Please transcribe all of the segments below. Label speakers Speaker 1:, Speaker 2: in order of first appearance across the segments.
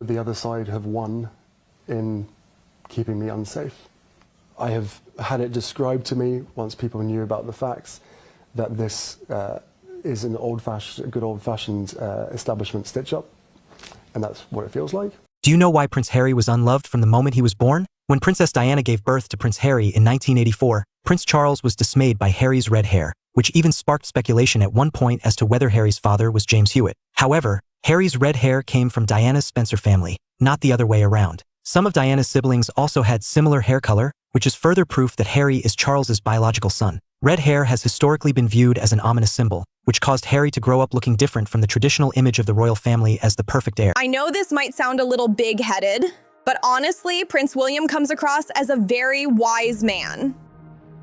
Speaker 1: The other side have won in keeping me unsafe. I have had it described to me, once people knew about the facts, that this is a good old-fashioned establishment stitch-up, and that's what it feels like.
Speaker 2: Do you know why Prince Harry was unloved from the moment he was born? When Princess Diana gave birth to Prince Harry in 1984, Prince Charles was dismayed by Harry's red hair, which even sparked speculation at one point as to whether Harry's father was James Hewitt. However, Harry's red hair came from Diana's Spencer family, not the other way around. Some of Diana's siblings also had similar hair color, which is further proof that Harry is Charles's biological son. Red hair has historically been viewed as an ominous symbol, which caused Harry to grow up looking different from the traditional image of the royal family as the perfect heir.
Speaker 3: I know this might sound a little big-headed, but honestly, Prince William comes across as a very wise man.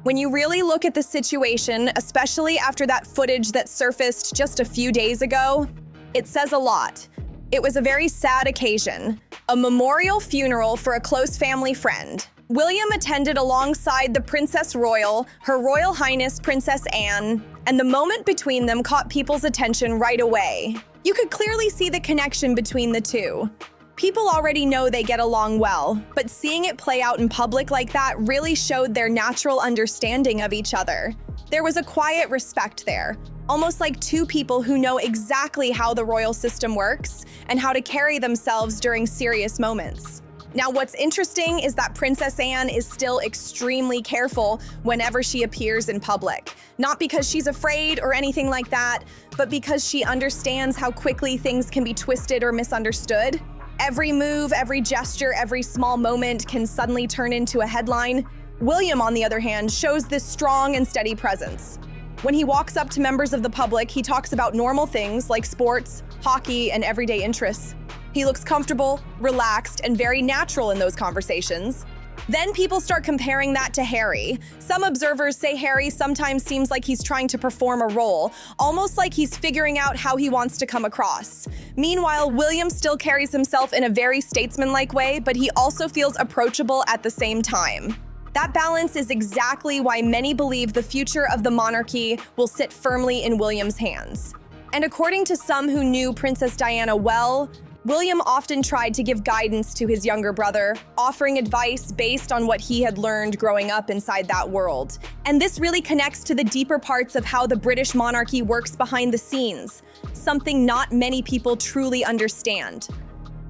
Speaker 3: When you really look at the situation, especially after that footage that surfaced just a few days ago, it says a lot. It was a very sad occasion, a memorial funeral for a close family friend. William attended alongside the Princess Royal, Her Royal Highness Princess Anne, and the moment between them caught people's attention right away. You could clearly see the connection between the two. People already know they get along well, but seeing it play out in public like that really showed their natural understanding of each other. There was a quiet respect there, almost like two people who know exactly how the royal system works and how to carry themselves during serious moments. Now, what's interesting is that Princess Anne is still extremely careful whenever she appears in public. Not because she's afraid or anything like that, but because she understands how quickly things can be twisted or misunderstood. Every move, every gesture, every small moment can suddenly turn into a headline. William, on the other hand, shows this strong and steady presence. When he walks up to members of the public, he talks about normal things like sports, hockey, and everyday interests. He looks comfortable, relaxed, and very natural in those conversations. Then people start comparing that to Harry. Some observers say Harry sometimes seems like he's trying to perform a role, almost like he's figuring out how he wants to come across. Meanwhile, William still carries himself in a very statesmanlike way, but he also feels approachable at the same time. That balance is exactly why many believe the future of the monarchy will sit firmly in William's hands. And according to some who knew Princess Diana well, William often tried to give guidance to his younger brother, offering advice based on what he had learned growing up inside that world. And this really connects to the deeper parts of how the British monarchy works behind the scenes, something not many people truly understand.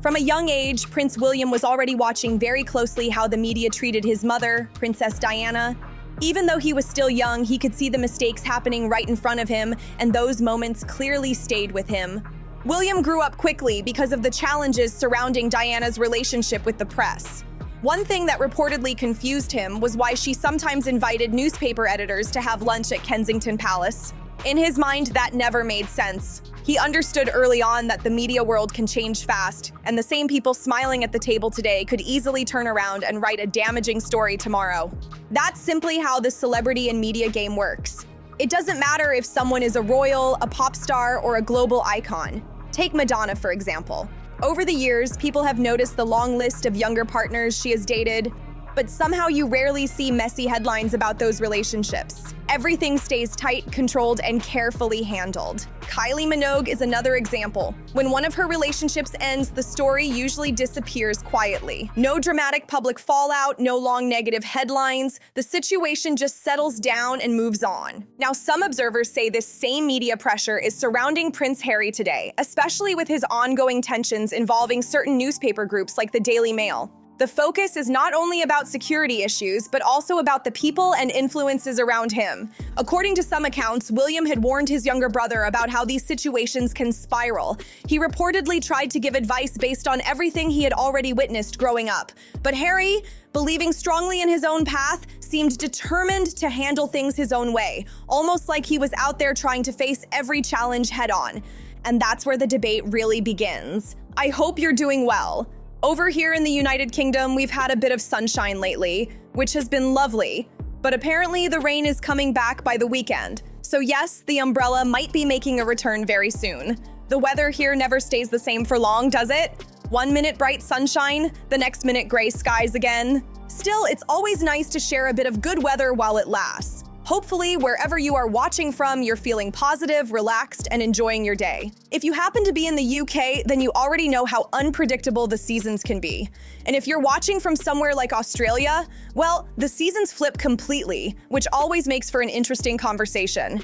Speaker 3: From a young age, Prince William was already watching very closely how the media treated his mother, Princess Diana. Even though he was still young, he could see the mistakes happening right in front of him, and those moments clearly stayed with him. William grew up quickly because of the challenges surrounding Diana's relationship with the press. One thing that reportedly confused him was why she sometimes invited newspaper editors to have lunch at Kensington Palace. In his mind, that never made sense. He understood early on that the media world can change fast, and the same people smiling at the table today could easily turn around and write a damaging story tomorrow. That's simply how the celebrity and media game works. It doesn't matter if someone is a royal, a pop star, or a global icon. Take Madonna, for example. Over the years, people have noticed the long list of younger partners she has dated, but somehow you rarely see messy headlines about those relationships. Everything stays tight, controlled, and carefully handled. Kylie Minogue is another example. When one of her relationships ends, the story usually disappears quietly. No dramatic public fallout, no long negative headlines. The situation just settles down and moves on. Now, some observers say this same media pressure is surrounding Prince Harry today, especially with his ongoing tensions involving certain newspaper groups like the Daily Mail. The focus is not only about security issues, but also about the people and influences around him. According to some accounts, William had warned his younger brother about how these situations can spiral. He reportedly tried to give advice based on everything he had already witnessed growing up. But Harry, believing strongly in his own path, seemed determined to handle things his own way, almost like he was out there trying to face every challenge head-on. And that's where the debate really begins. I hope you're doing well. Over here in the United Kingdom, we've had a bit of sunshine lately, which has been lovely, but apparently the rain is coming back by the weekend. So yes, the umbrella might be making a return very soon. The weather here never stays the same for long, does it? 1 minute bright sunshine, the next minute gray skies again. Still, it's always nice to share a bit of good weather while it lasts. Hopefully, wherever you are watching from, you're feeling positive, relaxed, and enjoying your day. If you happen to be in the UK, then you already know how unpredictable the seasons can be. And if you're watching from somewhere like Australia, well, the seasons flip completely, which always makes for an interesting conversation.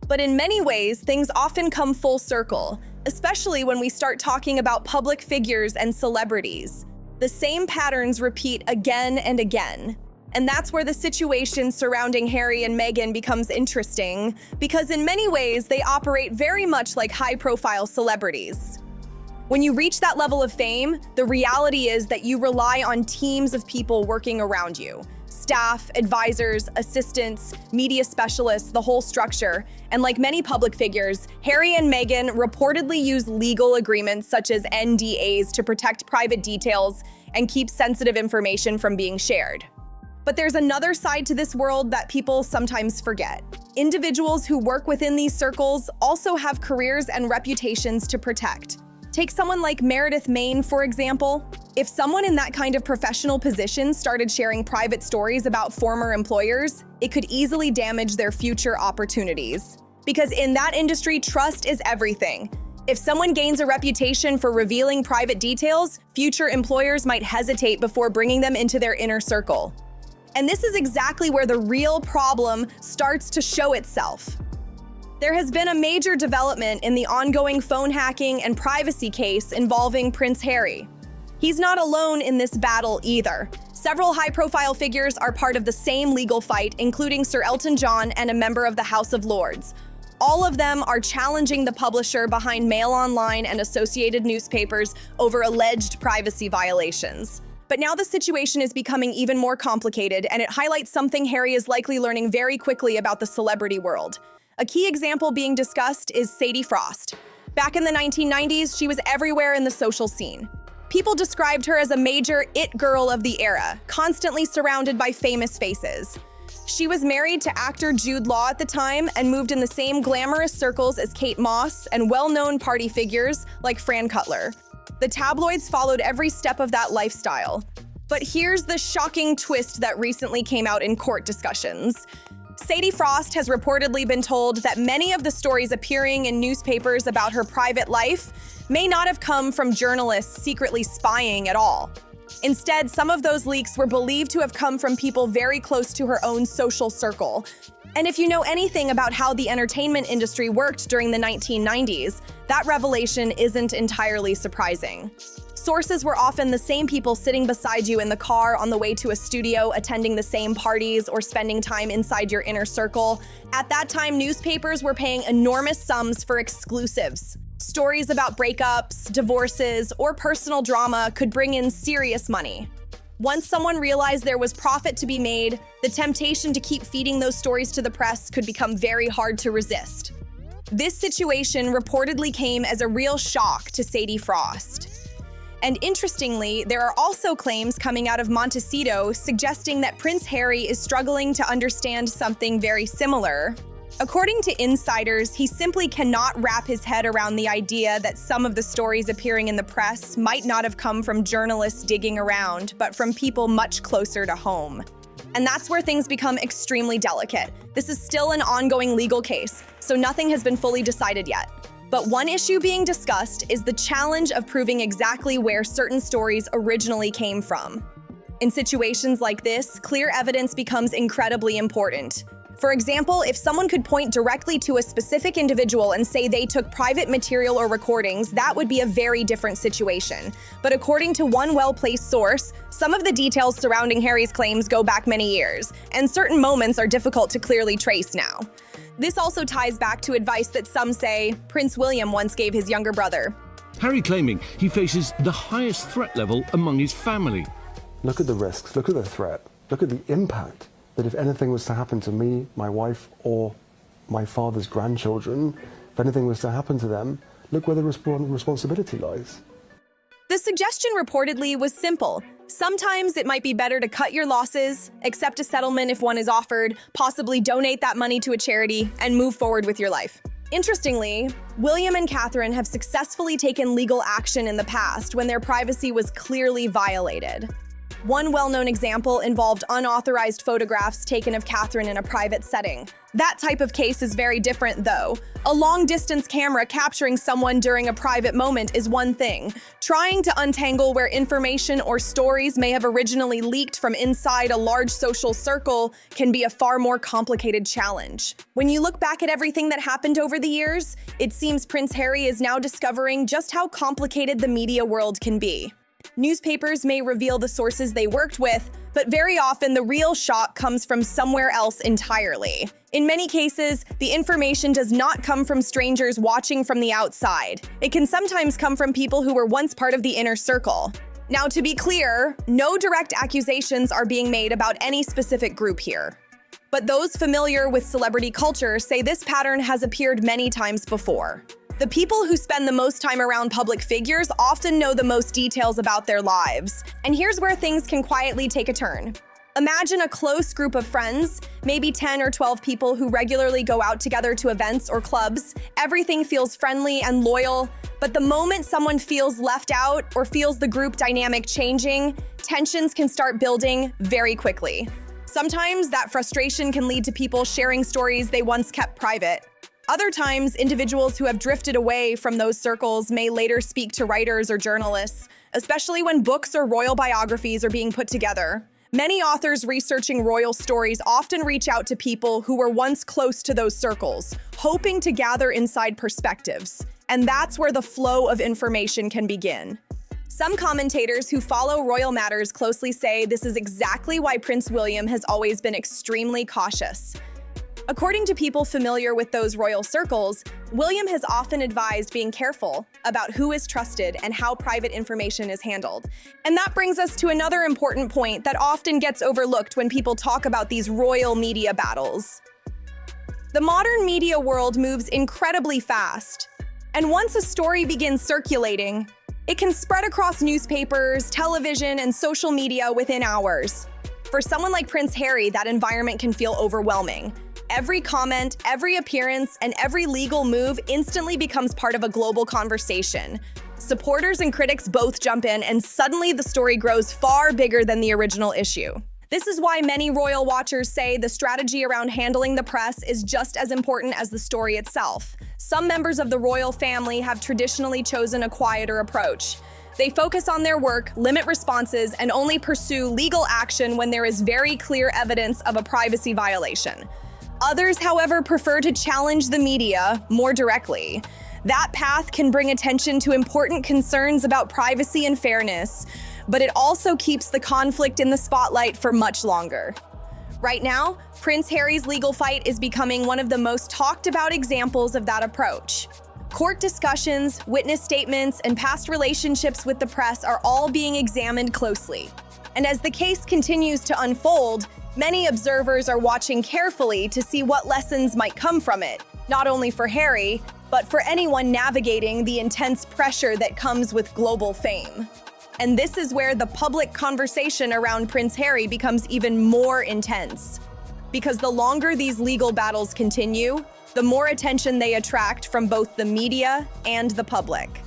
Speaker 3: But in many ways, things often come full circle, especially when we start talking about public figures and celebrities. The same patterns repeat again and again. And that's where the situation surrounding Harry and Meghan becomes interesting, because in many ways, they operate very much like high-profile celebrities. When you reach that level of fame, the reality is that you rely on teams of people working around you. Staff, advisors, assistants, media specialists, the whole structure. And like many public figures, Harry and Meghan reportedly use legal agreements such as NDAs to protect private details and keep sensitive information from being shared. But there's another side to this world that people sometimes forget. Individuals who work within these circles also have careers and reputations to protect. Take someone like Meredith Mayne, for example. If someone in that kind of professional position started sharing private stories about former employers, it could easily damage their future opportunities. Because in that industry, trust is everything. If someone gains a reputation for revealing private details, future employers might hesitate before bringing them into their inner circle. And this is exactly where the real problem starts to show itself. There has been a major development in the ongoing phone hacking and privacy case involving Prince Harry. He's not alone in this battle either. Several high-profile figures are part of the same legal fight, including Sir Elton John and a member of the House of Lords. All of them are challenging the publisher behind Mail Online and associated newspapers over alleged privacy violations. But now the situation is becoming even more complicated, and it highlights something Harry is likely learning very quickly about the celebrity world. A key example being discussed is Sadie Frost. Back in the 1990s, she was everywhere in the social scene. People described her as a major it girl of the era, constantly surrounded by famous faces. She was married to actor Jude Law at the time and moved in the same glamorous circles as Kate Moss and well-known party figures like Fran Cutler. The tabloids followed every step of that lifestyle. But here's the shocking twist that recently came out in court discussions. Sadie Frost has reportedly been told that many of the stories appearing in newspapers about her private life may not have come from journalists secretly spying at all. Instead, some of those leaks were believed to have come from people very close to her own social circle. And if you know anything about how the entertainment industry worked during the 1990s, that revelation isn't entirely surprising. Sources were often the same people sitting beside you in the car on the way to a studio, attending the same parties, or spending time inside your inner circle. At that time, newspapers were paying enormous sums for exclusives. Stories about breakups, divorces, or personal drama could bring in serious money. Once someone realized there was profit to be made, the temptation to keep feeding those stories to the press could become very hard to resist. This situation reportedly came as a real shock to Sadie Frost. And interestingly, there are also claims coming out of Montecito suggesting that Prince Harry is struggling to understand something very similar. According to insiders, he simply cannot wrap his head around the idea that some of the stories appearing in the press might not have come from journalists digging around, but from people much closer to home. And that's where things become extremely delicate. This is still an ongoing legal case, so nothing has been fully decided yet. But one issue being discussed is the challenge of proving exactly where certain stories originally came from. In situations like this, clear evidence becomes incredibly important. For example, if someone could point directly to a specific individual and say they took private material or recordings, that would be a very different situation. But according to one well-placed source, some of the details surrounding Harry's claims go back many years, and certain moments are difficult to clearly trace now. This also ties back to advice that some say Prince William once gave his younger brother.
Speaker 4: Harry claiming he faces the highest threat level among his family.
Speaker 1: Look at the risks, look at the threat, look at the impact that if anything was to happen to me, my wife, or my father's grandchildren, if anything was to happen to them, look where the responsibility lies.
Speaker 3: The suggestion reportedly was simple. Sometimes it might be better to cut your losses, accept a settlement if one is offered, possibly donate that money to a charity, and move forward with your life. Interestingly, William and Catherine have successfully taken legal action in the past when their privacy was clearly violated. One well-known example involved unauthorized photographs taken of Catherine in a private setting. That type of case is very different, though. A long-distance camera capturing someone during a private moment is one thing. Trying to untangle where information or stories may have originally leaked from inside a large social circle can be a far more complicated challenge. When you look back at everything that happened over the years, it seems Prince Harry is now discovering just how complicated the media world can be. Newspapers may reveal the sources they worked with, but very often the real shock comes from somewhere else entirely. In many cases, the information does not come from strangers watching from the outside. It can sometimes come from people who were once part of the inner circle. Now, to be clear, no direct accusations are being made about any specific group here. But those familiar with celebrity culture say this pattern has appeared many times before. The people who spend the most time around public figures often know the most details about their lives. And here's where things can quietly take a turn. Imagine a close group of friends, maybe 10 or 12 people who regularly go out together to events or clubs. Everything feels friendly and loyal, but the moment someone feels left out or feels the group dynamic changing, tensions can start building very quickly. Sometimes that frustration can lead to people sharing stories they once kept private. Other times, individuals who have drifted away from those circles may later speak to writers or journalists, especially when books or royal biographies are being put together. Many authors researching royal stories often reach out to people who were once close to those circles, hoping to gather inside perspectives. And that's where the flow of information can begin. Some commentators who follow royal matters closely say this is exactly why Prince William has always been extremely cautious. According to people familiar with those royal circles, William has often advised being careful about who is trusted and how private information is handled. And that brings us to another important point that often gets overlooked when people talk about these royal media battles. The modern media world moves incredibly fast, and once a story begins circulating, it can spread across newspapers, television, and social media within hours. For someone like Prince Harry, that environment can feel overwhelming. Every comment, every appearance, and every legal move instantly becomes part of a global conversation. Supporters and critics both jump in, and suddenly the story grows far bigger than the original issue. This is why many royal watchers say the strategy around handling the press is just as important as the story itself. Some members of the royal family have traditionally chosen a quieter approach. They focus on their work, limit responses, and only pursue legal action when there is very clear evidence of a privacy violation. Others, however, prefer to challenge the media more directly. That path can bring attention to important concerns about privacy and fairness, but it also keeps the conflict in the spotlight for much longer. Right now, Prince Harry's legal fight is becoming one of the most talked about examples of that approach. Court discussions, witness statements, and past relationships with the press are all being examined closely. And as the case continues to unfold, many observers are watching carefully to see what lessons might come from it, not only for Harry, but for anyone navigating the intense pressure that comes with global fame. And this is where the public conversation around Prince Harry becomes even more intense. Because the longer these legal battles continue, the more attention they attract from both the media and the public.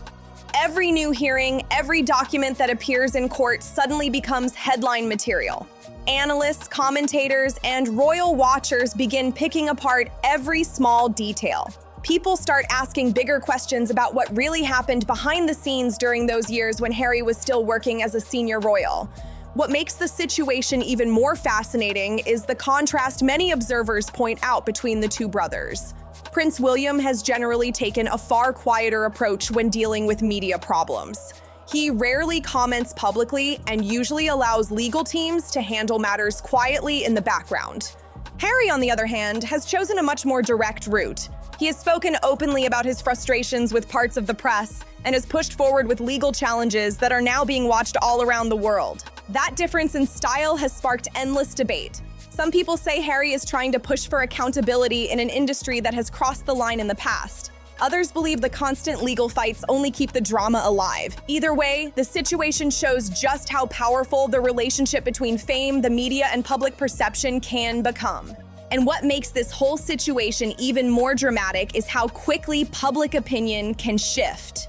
Speaker 3: Every new hearing, every document that appears in court suddenly becomes headline material. Analysts, commentators, and royal watchers begin picking apart every small detail. People start asking bigger questions about what really happened behind the scenes during those years when Harry was still working as a senior royal. What makes the situation even more fascinating is the contrast many observers point out between the two brothers. Prince William has generally taken a far quieter approach when dealing with media problems. He rarely comments publicly and usually allows legal teams to handle matters quietly in the background. Harry, on the other hand, has chosen a much more direct route. He has spoken openly about his frustrations with parts of the press and has pushed forward with legal challenges that are now being watched all around the world. That difference in style has sparked endless debate. Some people say Harry is trying to push for accountability in an industry that has crossed the line in the past. Others believe the constant legal fights only keep the drama alive. Either way, the situation shows just how powerful the relationship between fame, the media, and public perception can become. And what makes this whole situation even more dramatic is how quickly public opinion can shift.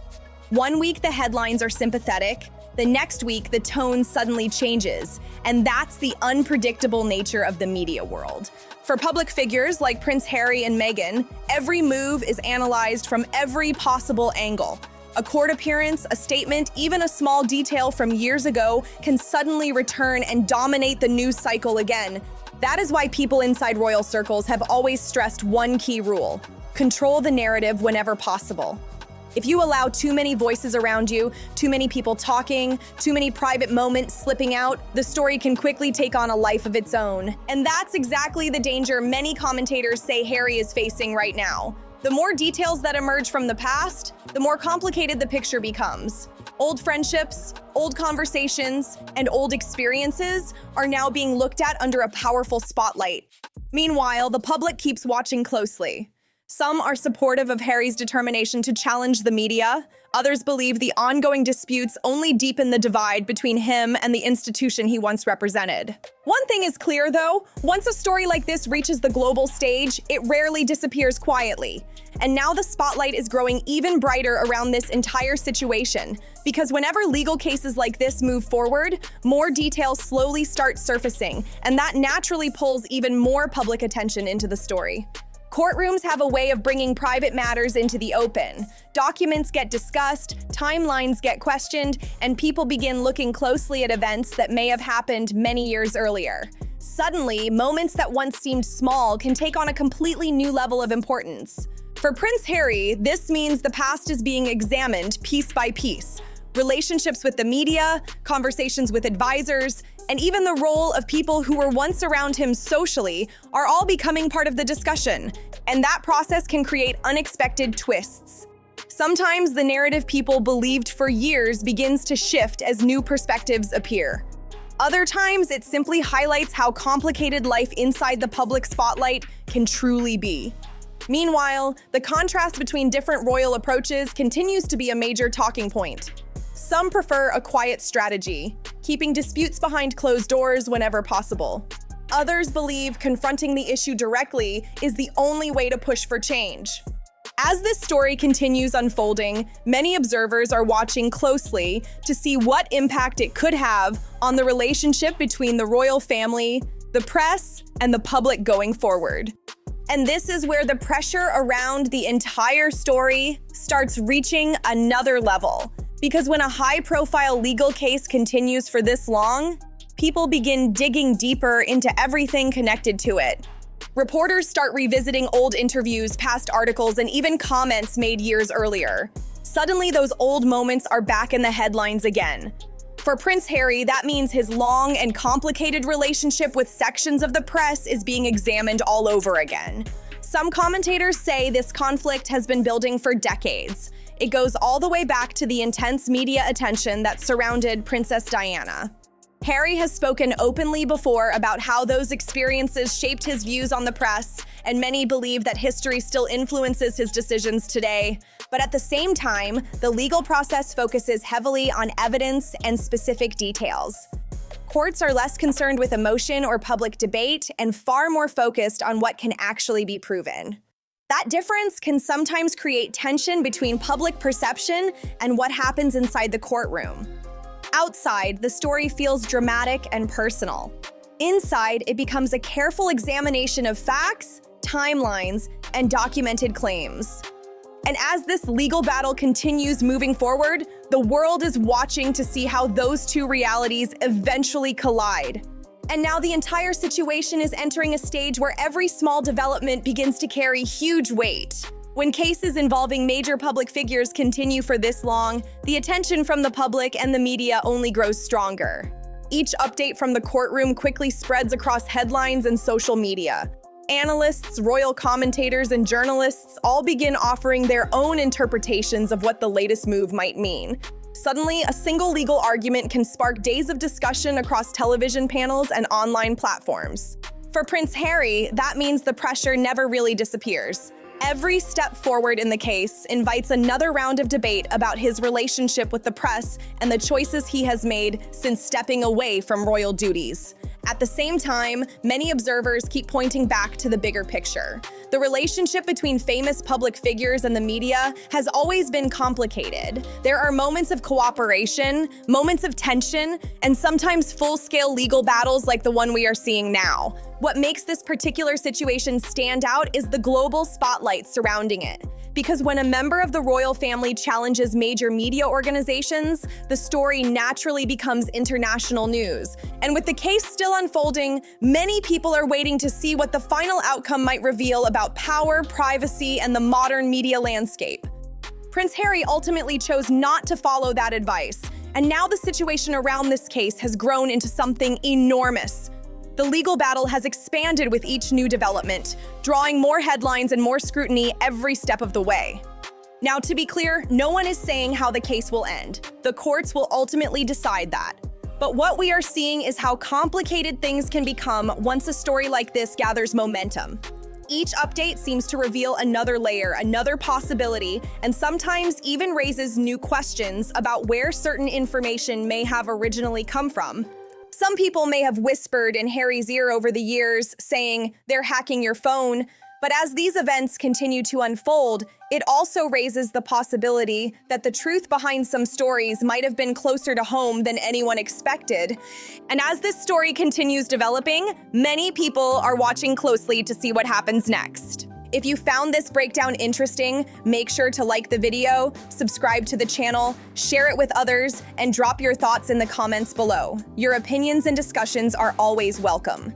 Speaker 3: One week the headlines are sympathetic, The next week, the tone suddenly changes, and that's the unpredictable nature of the media world. For public figures like Prince Harry and Meghan, every move is analyzed from every possible angle. A court appearance, a statement, even a small detail from years ago can suddenly return and dominate the news cycle again. That is why people inside royal circles have always stressed one key rule: control the narrative whenever possible. If you allow too many voices around you, too many people talking, too many private moments slipping out, the story can quickly take on a life of its own. And that's exactly the danger many commentators say Harry is facing right now. The more details that emerge from the past, the more complicated the picture becomes. Old friendships, old conversations, and old experiences are now being looked at under a powerful spotlight. Meanwhile, the public keeps watching closely. Some are supportive of Harry's determination to challenge the media. Others believe the ongoing disputes only deepen the divide between him and the institution he once represented. One thing is clear, though: once a story like this reaches the global stage, it rarely disappears quietly. And now the spotlight is growing even brighter around this entire situation, because whenever legal cases like this move forward, more details slowly start surfacing, and that naturally pulls even more public attention into the story. Courtrooms have a way of bringing private matters into the open. Documents get discussed, timelines get questioned, and people begin looking closely at events that may have happened many years earlier. Suddenly, moments that once seemed small can take on a completely new level of importance. For Prince Harry, this means the past is being examined piece by piece. Relationships with the media, conversations with advisors, and even the role of people who were once around him socially are all becoming part of the discussion, and that process can create unexpected twists. Sometimes the narrative people believed for years begins to shift as new perspectives appear. Other times, it simply highlights how complicated life inside the public spotlight can truly be. Meanwhile, the contrast between different royal approaches continues to be a major talking point. Some prefer a quiet strategy, keeping disputes behind closed doors whenever possible. Others believe confronting the issue directly is the only way to push for change. As this story continues unfolding, many observers are watching closely to see what impact it could have on the relationship between the royal family, the press, and the public going forward. And this is where the pressure around the entire story starts reaching another level. Because when a high-profile legal case continues for this long, people begin digging deeper into everything connected to it. Reporters start revisiting old interviews, past articles, and even comments made years earlier. Suddenly, those old moments are back in the headlines again. For Prince Harry, that means his long and complicated relationship with sections of the press is being examined all over again. Some commentators say this conflict has been building for decades. It goes all the way back to the intense media attention that surrounded Princess Diana. Harry has spoken openly before about how those experiences shaped his views on the press, and many believe that history still influences his decisions today. But at the same time, the legal process focuses heavily on evidence and specific details. Courts are less concerned with emotion or public debate and far more focused on what can actually be proven. That difference can sometimes create tension between public perception and what happens inside the courtroom. Outside, the story feels dramatic and personal. Inside, it becomes a careful examination of facts, timelines, and documented claims. And as this legal battle continues moving forward, the world is watching to see how those two realities eventually collide. And now the entire situation is entering a stage where every small development begins to carry huge weight. When cases involving major public figures continue for this long, the attention from the public and the media only grows stronger. Each update from the courtroom quickly spreads across headlines and social media. Analysts, royal commentators, and journalists all begin offering their own interpretations of what the latest move might mean. Suddenly, a single legal argument can spark days of discussion across television panels and online platforms. For Prince Harry, that means the pressure never really disappears. Every step forward in the case invites another round of debate about his relationship with the press and the choices he has made since stepping away from royal duties. At the same time, many observers keep pointing back to the bigger picture. The relationship between famous public figures and the media has always been complicated. There are moments of cooperation, moments of tension, and sometimes full-scale legal battles like the one we are seeing now. What makes this particular situation stand out is the global spotlight surrounding it. Because when a member of the royal family challenges major media organizations, the story naturally becomes international news. And with the case still unfolding, many people are waiting to see what the final outcome might reveal about power, privacy, and the modern media landscape. Prince Harry ultimately chose not to follow that advice, and now the situation around this case has grown into something enormous. The legal battle has expanded with each new development, drawing more headlines and more scrutiny every step of the way. Now, to be clear, no one is saying how the case will end. The courts will ultimately decide that. But what we are seeing is how complicated things can become once a story like this gathers momentum. Each update seems to reveal another layer, another possibility, and sometimes even raises new questions about where certain information may have originally come from. Some people may have whispered in Harry's ear over the years, saying they're hacking your phone, but as these events continue to unfold, it also raises the possibility that the truth behind some stories might have been closer to home than anyone expected. And as this story continues developing, many people are watching closely to see what happens next. If you found this breakdown interesting, make sure to like the video, subscribe to the channel, share it with others, and drop your thoughts in the comments below. Your opinions and discussions are always welcome.